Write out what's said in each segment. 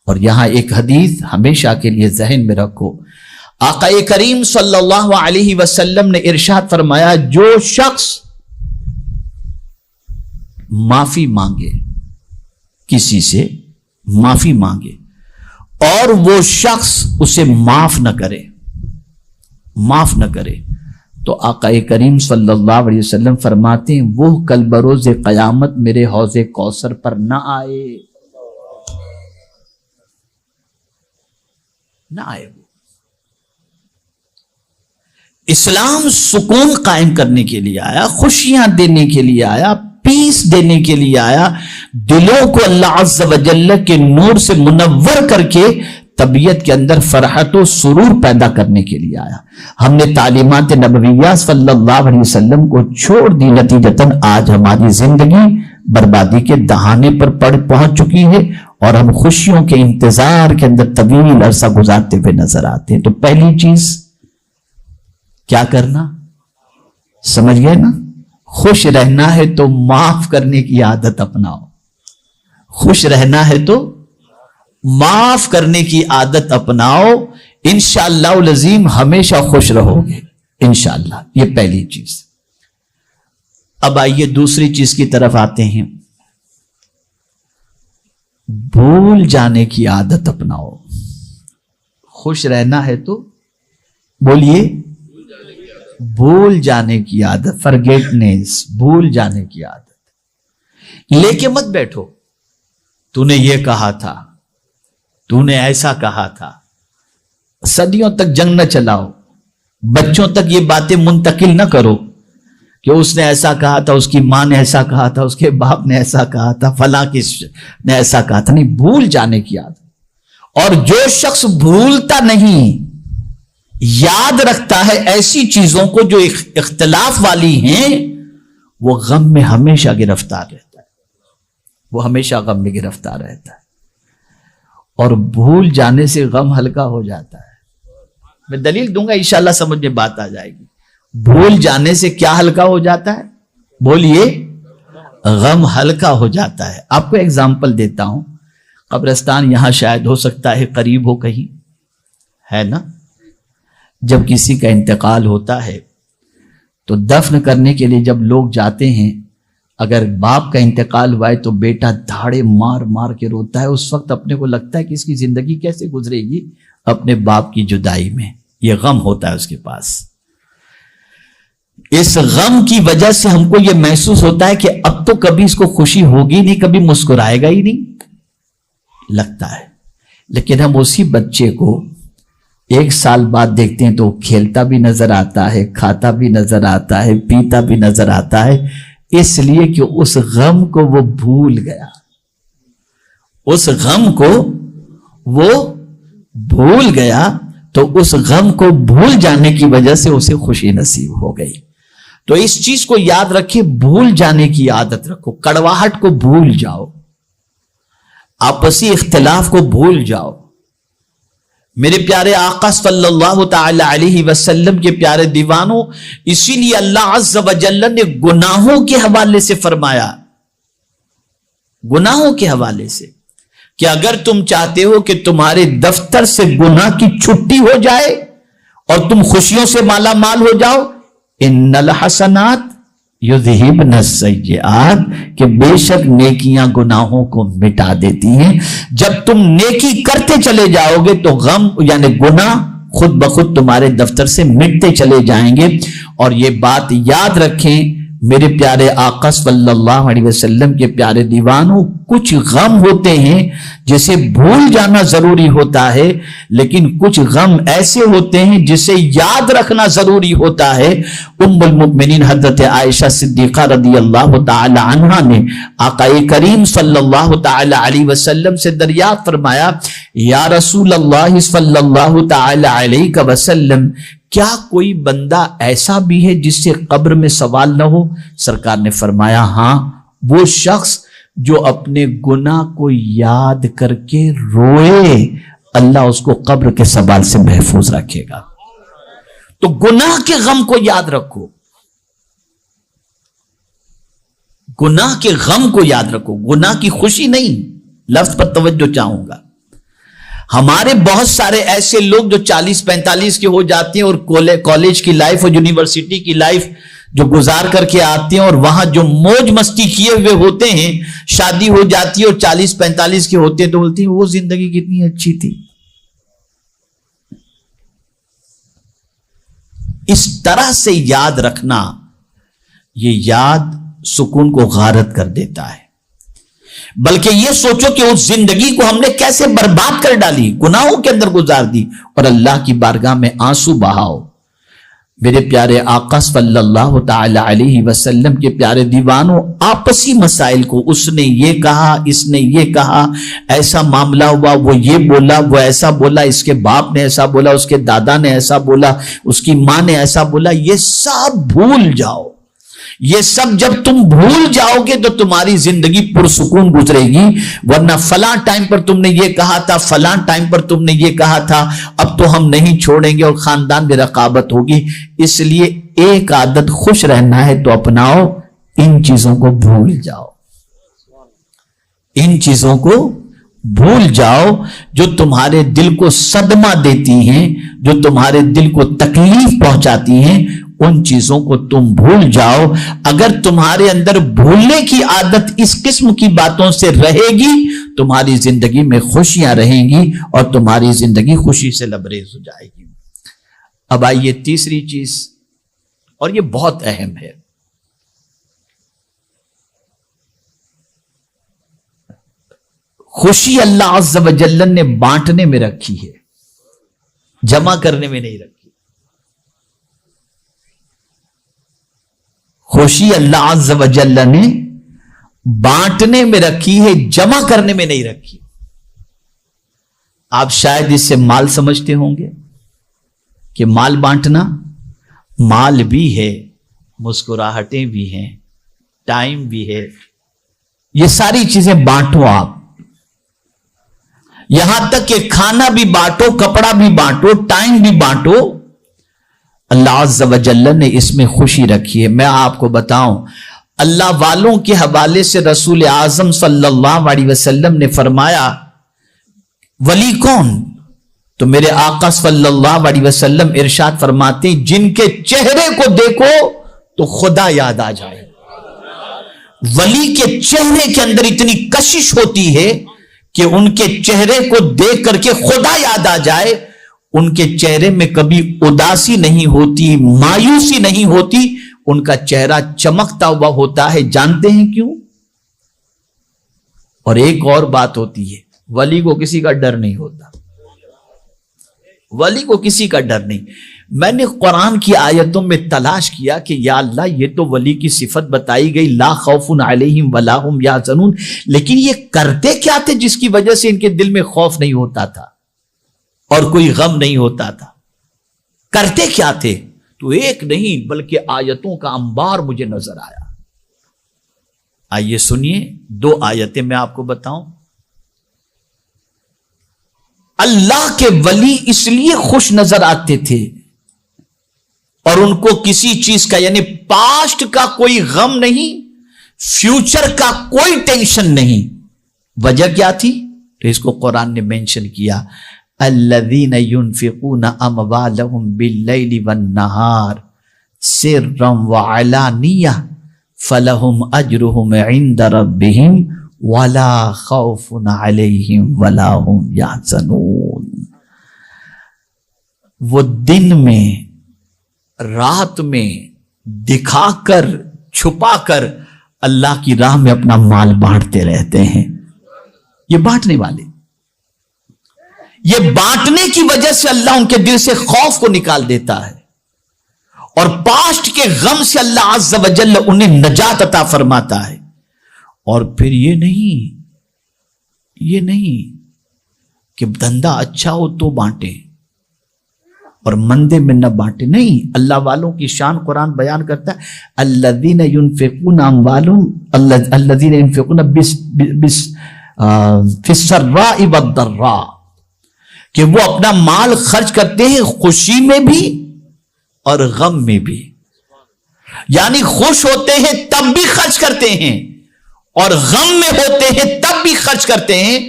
اور یہاں ایک حدیث ہمیشہ کے لیے ذہن میں رکھو، آقا کریم صلی اللہ علیہ وسلم نے ارشاد فرمایا، جو شخص معافی مانگے، کسی سے معافی مانگے اور وہ شخص اسے معاف نہ کرے تو آقا کریم صلی اللہ علیہ وسلم فرماتے ہیں وہ کل بروز قیامت میرے حوض کوثر پر نہ آئے وہ۔ اسلام سکون قائم کرنے کے لیے آیا، خوشیاں دینے کے لیے آیا، پیس دینے کے لیے آیا، دلوں کو اللہ عز و جل کے نور سے منور کر کے طبیعت کے اندر فرحت و سرور پیدا کرنے کے لیے آیا۔ ہم نے تعلیمات نبویہ صلی اللہ علیہ وسلم کو چھوڑ دی، نتیجتاً آج ہماری زندگی بربادی کے دہانے پر پہنچ چکی ہے اور ہم خوشیوں کے انتظار کے اندر طویل عرصہ گزارتے ہوئے نظر آتے ہیں۔ تو پہلی چیز کیا کرنا، سمجھ گئے نا؟ خوش رہنا ہے تو معاف کرنے کی عادت اپناؤ، خوش رہنا ہے تو معاف کرنے کی عادت اپناؤ، انشاءاللہ العظیم ہمیشہ خوش رہو گے انشاءاللہ۔ یہ پہلی چیز۔ اب آئیے دوسری چیز کی طرف آتے ہیں، بھول جانے کی عادت اپناؤ۔ خوش رہنا ہے تو بولیے بھول جانے کی عادت، فرگیٹنیس، بھول جانے کی عادت۔ لے کے مت بیٹھو، تو نے یہ کہا تھا، تو نے ایسا کہا تھا، صدیوں تک جنگ نہ چلاؤ، بچوں تک یہ باتیں منتقل نہ کرو کہ اس نے ایسا کہا تھا، اس کی ماں نے ایسا کہا تھا، اس کے باپ نے ایسا کہا تھا، فلاں کس نے ایسا کہا تھا۔ نہیں، بھول جانے کی عادت۔ اور جو شخص بھولتا نہیں، یاد رکھتا ہے ایسی چیزوں کو جو اختلاف والی ہیں، وہ غم میں ہمیشہ گرفتار رہتا ہے، وہ ہمیشہ غم میں گرفتار رہتا ہے۔ اور بھول جانے سے غم ہلکا ہو جاتا ہے۔ میں دلیل دوں گا، انشاءاللہ سمجھ میں بات آ جائے گی۔ بھول جانے سے کیا ہلکا ہو جاتا ہے؟ بولیے، غم ہلکا ہو جاتا ہے۔ آپ کو ایگزامپل دیتا ہوں، قبرستان یہاں شاید ہو سکتا ہے قریب ہو، کہیں ہے نا؟ جب کسی کا انتقال ہوتا ہے تو دفن کرنے کے لیے جب لوگ جاتے ہیں، اگر باپ کا انتقال ہوا ہے تو بیٹا دھاڑے مار مار کے روتا ہے۔ اس وقت اپنے کو لگتا ہے کہ اس کی زندگی کیسے گزرے گی اپنے باپ کی جدائی میں، یہ غم ہوتا ہے اس کے پاس۔ اس غم کی وجہ سے ہم کو یہ محسوس ہوتا ہے کہ اب تو کبھی اس کو خوشی ہوگی نہیں، کبھی مسکرائے گا ہی نہیں لگتا ہے۔ لیکن ہم اسی بچے کو 1 سال بعد دیکھتے ہیں تو وہ کھیلتا بھی نظر آتا ہے، کھاتا بھی نظر آتا ہے، پیتا بھی نظر آتا ہے، اس لیے کہ اس غم کو وہ بھول گیا، اس غم کو وہ بھول گیا، تو اس غم کو بھول جانے کی وجہ سے اسے خوشی نصیب ہو گئی۔ تو اس چیز کو یاد رکھیں، بھول جانے کی عادت رکھو، کڑواہٹ کو بھول جاؤ، آپسی اختلاف کو بھول جاؤ۔ میرے پیارے آقا صلی اللہ تعالی علیہ وسلم کے پیارے دیوانوں، اسی لیے اللہ عز و جل نے گناہوں کے حوالے سے فرمایا، گناہوں کے حوالے سے، کہ اگر تم چاہتے ہو کہ تمہارے دفتر سے گناہ کی چھٹی ہو جائے اور تم خوشیوں سے مالا مال ہو جاؤ، ان الحسنات یذہبن السیئات، کہ بے شک نیکیاں گناہوں کو مٹا دیتی ہیں۔ جب تم نیکی کرتے چلے جاؤ گے تو غم یعنی گناہ خود بخود تمہارے دفتر سے مٹتے چلے جائیں گے۔ اور یہ بات یاد رکھیں میرے پیارے آقا صلی اللہ علیہ وسلم کے پیارے دیوانوں، کچھ غم ہوتے ہیں جسے بھول جانا ضروری ہوتا ہے، لیکن کچھ غم ایسے ہوتے ہیں جسے یاد رکھنا ضروری ہوتا ہے۔ ام المؤمنین حضرت عائشہ صدیقہ رضی اللہ تعالی عنہا نے آقا کریم صلی اللہ تعالی علیہ وسلم سے دریافت فرمایا، یا رسول اللہ صلی اللہ تعالی علیہ وسلم، کیا کوئی بندہ ایسا بھی ہے جس سے قبر میں سوال نہ ہو؟ سرکار نے فرمایا، ہاں، وہ شخص جو اپنے گناہ کو یاد کر کے روئے، اللہ اس کو قبر کے سوال سے محفوظ رکھے گا۔ تو گناہ کے غم کو یاد رکھو، گناہ کے غم کو یاد رکھو، گناہ کی خوشی نہیں۔ لفظ پر توجہ چاہوں گا، ہمارے بہت سارے ایسے لوگ جو 40-45 کے ہو جاتے ہیں اور کالج کی لائف اور یونیورسٹی کی لائف جو گزار کر کے آتے ہیں اور وہاں جو موج مستی کیے ہوئے ہوتے ہیں، شادی ہو جاتی ہے اور 40-45 کے ہوتے ہیں تو بولتی ہیں وہ زندگی کتنی اچھی تھی. اس طرح سے یاد رکھنا، یہ یاد سکون کو غارت کر دیتا ہے. بلکہ یہ سوچو کہ اس زندگی کو ہم نے کیسے برباد کر ڈالی، گناہوں کے اندر گزار دی، اور اللہ کی بارگاہ میں آنسو بہاؤ. میرے پیارے آقا صلی اللہ تعالی علیہ وسلم کے پیارے دیوانوں، آپسی مسائل کو اس نے یہ کہا، اس نے یہ کہا، ایسا معاملہ ہوا، وہ یہ بولا، وہ ایسا بولا، اس کے باپ نے ایسا بولا، اس کے دادا نے ایسا بولا، اس کی ماں نے ایسا بولا، یہ سب بھول جاؤ. یہ سب جب تم بھول جاؤ گے تو تمہاری زندگی پرسکون گزرے گی. ورنہ فلاں ٹائم پر تم نے یہ کہا تھا، فلاں ٹائم پر تم نے یہ کہا تھا، اب تو ہم نہیں چھوڑیں گے اور خاندان میں رقابت ہوگی. اس لیے ایک عادت، خوش رہنا ہے تو اپناؤ، ان چیزوں کو بھول جاؤ. ان چیزوں کو بھول جاؤ جو تمہارے دل کو صدمہ دیتی ہیں، جو تمہارے دل کو تکلیف پہنچاتی ہیں، ان چیزوں کو تم بھول جاؤ. اگر تمہارے اندر بھولنے کی عادت اس قسم کی باتوں سے رہے گی، تمہاری زندگی میں خوشیاں رہیں گی اور تمہاری زندگی خوشی سے لبریز ہو جائے گی. اب آئیے تیسری چیز، اور یہ بہت اہم ہے. خوشی اللہ عز و جل نے بانٹنے میں رکھی ہے، جمع کرنے میں نہیں رکھی. خوشی اللہ عز و جل نے بانٹنے میں رکھی ہے، جمع کرنے میں نہیں رکھی. آپ شاید اس سے مال سمجھتے ہوں گے کہ مال بانٹنا، مال بھی ہے، مسکراہٹیں بھی ہیں، ٹائم بھی ہے، یہ ساری چیزیں بانٹو. آپ یہاں تک کہ کھانا بھی بانٹو، کپڑا بھی بانٹو، ٹائم بھی بانٹو. اللہ عز و جل نے اس میں خوشی رکھی ہے. میں آپ کو بتاؤں، اللہ والوں کے حوالے سے رسول اعظم صلی اللہ علیہ وسلم نے فرمایا ولی کون؟ تو میرے آقا صلی اللہ علیہ وسلم ارشاد فرماتے ہیں جن کے چہرے کو دیکھو تو خدا یاد آ جائے. ولی کے چہرے کے اندر اتنی کشش ہوتی ہے کہ ان کے چہرے کو دیکھ کر کے خدا یاد آ جائے. ان کے چہرے میں کبھی اداسی نہیں ہوتی، مایوسی نہیں ہوتی، ان کا چہرہ چمکتا ہوا ہوتا ہے. جانتے ہیں کیوں؟ اور ایک اور بات ہوتی ہے، ولی کو کسی کا ڈر نہیں ہوتا. ولی کو کسی کا ڈر نہیں. میں نے قرآن کی آیتوں میں تلاش کیا کہ یا اللہ یہ تو ولی کی صفت بتائی گئی، لا خوف علیہم ولا هم یحزنون، لیکن یہ کرتے کیا تھے جس کی وجہ سے ان کے دل میں خوف نہیں ہوتا تھا اور کوئی غم نہیں ہوتا تھا؟ کرتے کیا تھے؟ تو ایک نہیں بلکہ آیتوں کا انبار مجھے نظر آیا. آئیے سنیے 2 آیتیں میں آپ کو بتاؤں. اللہ کے ولی اس لیے خوش نظر آتے تھے اور ان کو کسی چیز کا یعنی پاسٹ کا کوئی غم نہیں، فیوچر کا کوئی ٹینشن نہیں. وجہ کیا تھی؟ تو اس کو قرآن نے مینشن کیا، الذین ينفقون اموالهم باللیل والنہار سرا وعلانیہ فلہم اجرہم عند ربہم ولا خوف علیہم ولا هم یحزنون. وہ دن میں، رات میں دکھا کر، چھپا کر اللہ کی راہ میں اپنا مال بانٹتے رہتے ہیں. یہ بانٹنے والے، یہ بانٹنے کی وجہ سے اللہ ان کے دل سے خوف کو نکال دیتا ہے اور پاسٹ کے غم سے اللہ عز و جل انہیں نجات عطا فرماتا ہے. اور پھر یہ نہیں کہ دھندا اچھا ہو تو بانٹے اور مندے میں نہ بانٹے. نہیں، اللہ والوں کی شان قرآن بیان کرتا ہے، الذین ينفقون اموالهم الذین ينفقون فی السراء والضراء، کہ وہ اپنا مال خرچ کرتے ہیں خوشی میں بھی اور غم میں بھی. یعنی خوش ہوتے ہیں تب بھی خرچ کرتے ہیں اور غم میں ہوتے ہیں تب بھی خرچ کرتے ہیں.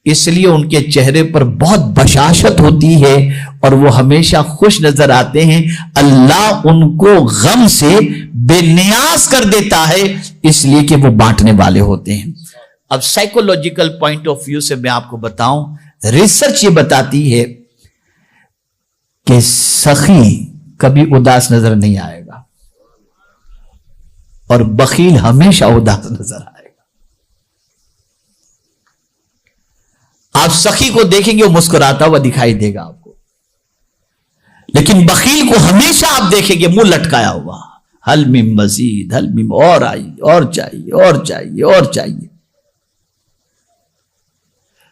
اس لیے ان کے چہرے پر بہت بشاشت ہوتی ہے اور وہ ہمیشہ خوش نظر آتے ہیں. اللہ ان کو غم سے بے نیاز کر دیتا ہے اس لیے کہ وہ بانٹنے والے ہوتے ہیں. اب سائیکولوجیکل پوائنٹ آف ویو سے میں آپ کو بتاؤں, ریسرچ یہ بتاتی ہے کہ سخی کبھی اداس نظر نہیں آئے گا اور بخیل ہمیشہ اداس نظر آئے گا. آپ سخی کو دیکھیں گے وہ مسکراتا ہوا دکھائی دے گا آپ کو, لیکن بخیل کو ہمیشہ آپ دیکھیں گے منہ لٹکایا ہوا, حل من مزید, حل من, اور آئیے, اور چاہیے, اور چاہیے, اور چاہیے.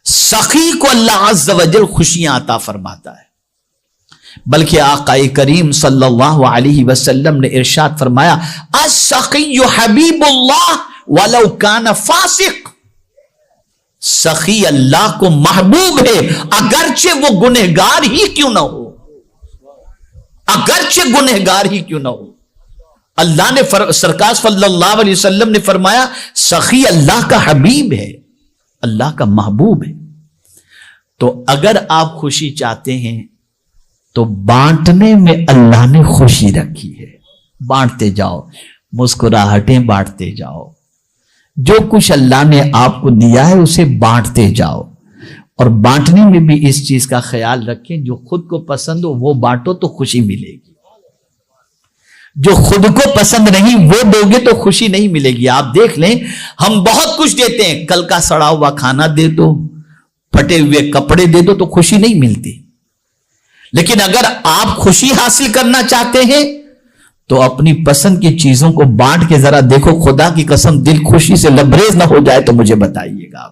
سخی کو اللہ عز و جل خوشیاں عطا فرماتا ہے. بلکہ آقا کریم صلی اللہ علیہ وسلم نے ارشاد فرمایا, السخی حبیب اللہ ولو کان فاسق. سخی اللہ کو محبوب ہے اگرچہ وہ گنہگار ہی کیوں نہ ہو, اگرچہ گنہگار ہی کیوں نہ ہو. اللہ نے سرکار صلی اللہ علیہ وسلم نے فرمایا سخی اللہ کا حبیب ہے, اللہ کا محبوب ہے. تو اگر آپ خوشی چاہتے ہیں تو بانٹنے میں اللہ نے خوشی رکھی ہے. بانٹتے جاؤ, مسکراہٹیں بانٹتے جاؤ, جو کچھ اللہ نے آپ کو دیا ہے اسے بانٹتے جاؤ. اور بانٹنے میں بھی اس چیز کا خیال رکھیں, جو خود کو پسند ہو وہ بانٹو تو خوشی ملے گی, جو خود کو پسند نہیں وہ دو گے تو خوشی نہیں ملے گی. آپ دیکھ لیں ہم بہت کچھ دیتے ہیں, کل کا سڑا ہوا کھانا دے دو, پھٹے ہوئے کپڑے دے دو تو خوشی نہیں ملتی. لیکن اگر آپ خوشی حاصل کرنا چاہتے ہیں تو اپنی پسند کی چیزوں کو بانٹ کے ذرا دیکھو, خدا کی قسم دل خوشی سے لبریز نہ ہو جائے تو مجھے بتائیے گا.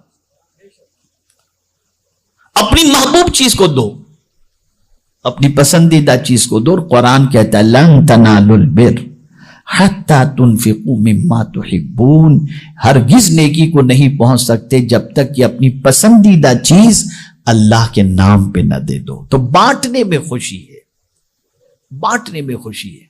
اپنی محبوب چیز کو دو, اپنی پسندیدہ چیز کو دو. قرآن کہتا ہے لن تنالوا البر حتی تنفقوا مما تحبون. ہرگز نیکی کو نہیں پہنچ سکتے جب تک کہ اپنی پسندیدہ چیز اللہ کے نام پہ نہ دے دو. تو بانٹنے میں خوشی ہے, بانٹنے میں خوشی ہے.